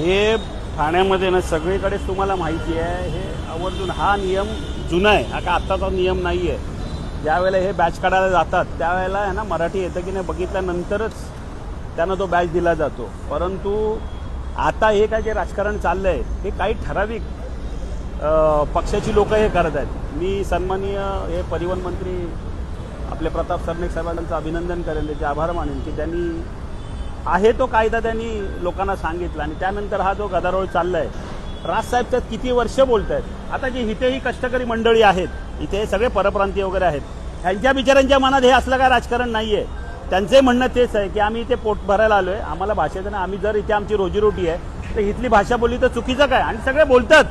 हे ठाण्यामध्ये ना सगळीकडेच तुम्हाला माहिती आहे, हे आवर्जून हा नियम जुना आहे, हा का आत्ताचा नियम नाही आहे. ज्यावेळेला हे बॅच काढायला जातात त्यावेळेला आहे ना मराठी येतं की नाही बघितल्यानंतरच त्यांना तो बॅच दिला जातो. परंतु आता हे काय जे राजकारण चाललं आहे हे काही ठराविक पक्षाची लोक हे करत आहेत. मी सन्माननीय हे परिवहन मंत्री आपले प्रताप सरनाईक साहेबांचं अभिनंदन करेन, त्याचे आभार मानेन की त्यांनी आहे तो कायदा त्यांनी लोकांना सांगितला आणि त्यानंतर हा जो गदारोळ चाललाय. राजसाहेब त्यात किती वर्ष बोलत आहेत. आता जे इथेही कष्टकरी मंडळी आहेत, इथे सगळे परप्रांतीय वगैरे आहेत, ह्यांच्या बिचाऱ्यांच्या मनात हे असलं काय राजकारण नाही आहे. त्यांचे म्हणणं तेच आहे की आम्ही इथे पोट भरायला आलो आहे, आम्हाला भाषेचं नाही, आम्ही जर इथे आमची रोजीरोटी आहे तर इथली भाषा बोलली तर चुकीचं काय. आणि सगळे बोलतात.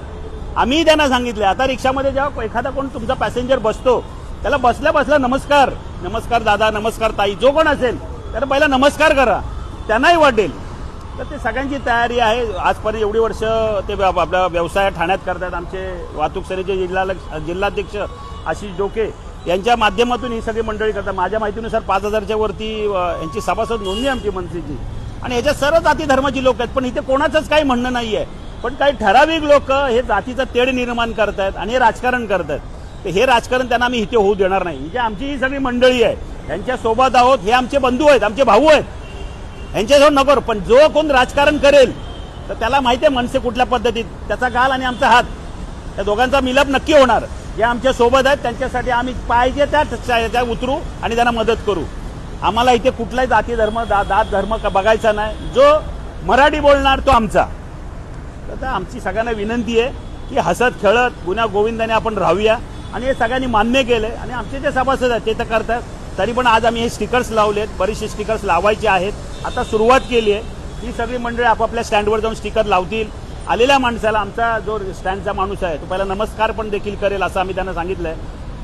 आम्हीही त्यांना सांगितलं. आता रिक्षामध्ये जेव्हा एखादा कोण तुमचा पॅसेंजर बसतो त्याला बसल्या बसल्या नमस्कार, नमस्कार दादा, नमस्कार ताई, जो कोण असेल त्याला पहिला नमस्कार करा, त्यांनाही वाटेल. तर ते सगळ्यांची तयारी आहे. आजपर्यंत एवढी वर्ष ते आपला व्यवसाय ठाण्यात करतात. आमचे वाहतूक सेनेचे जिल्हाध्यक्ष आशिष डोके यांच्या माध्यमातून ही सगळी मंडळी करतात. माझ्या माहितीनुसार 5,000च्या वरती यांची सभासद नोंदणी आमची मनसेची. आणि ह्याच्यात सर्व जाती धर्माची लोक आहेत. पण इथे कोणाचंच काही म्हणणं नाही आहे. पण काही ठराविक लोक हे जातीचं तेढ निर्माण करतायत आणि हे राजकारण करतायत. तर हे राजकारण त्यांना आम्ही इथे होऊ देणार नाही. म्हणजे आमची ही सगळी मंडळी आहे, यांच्या सोबत आहोत. हे आमचे बंधू आहेत, आमचे भाऊ आहेत, यांच्याजवळ नको. पण जो कोण राजकारण करेल तर त्याला माहिती आहे मनसे कुठल्या पद्धतीत, त्याचा गाल आणि आमचा हात, त्या दोघांचा मिलाप नक्की होणार. जे आमच्या सोबत आहेत त्यांच्यासाठी आम्ही पाहिजे त्या उतरू आणि त्यांना मदत करू. आम्हाला इथे कुठलाही जाती धर्म दात धर्म बघायचा नाही. जो मराठी बोलणार तो आमचा. तर आमची सगळ्यांना विनंती आहे की हसत खेळत गुन्हा गोविंदाने आपण राहूया. आणि हे सगळ्यांनी मान्य केलंय आणि आमचे जे सभासद आहेत ते तर करतात. तरी पण आज आम्ही हे स्टिकर्स लावलेत, बरेचसे स्टिकर्स लावायचे आहेत. आता सुरुवात केली आहे. ही सगळी मंडळी आपापल्या स्टँडवर जाऊन स्टिकर लावतील. आलेल्या माणसाला आमचा जो स्टँडचा माणूस आहे तो पहिला नमस्कार पण देखील करेल असं आम्ही त्यांना सांगितलंय.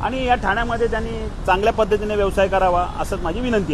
आणि या ठाण्यामध्ये त्यांनी चांगल्या पद्धतीने व्यवसाय करावा असंच माझी विनंती आहे.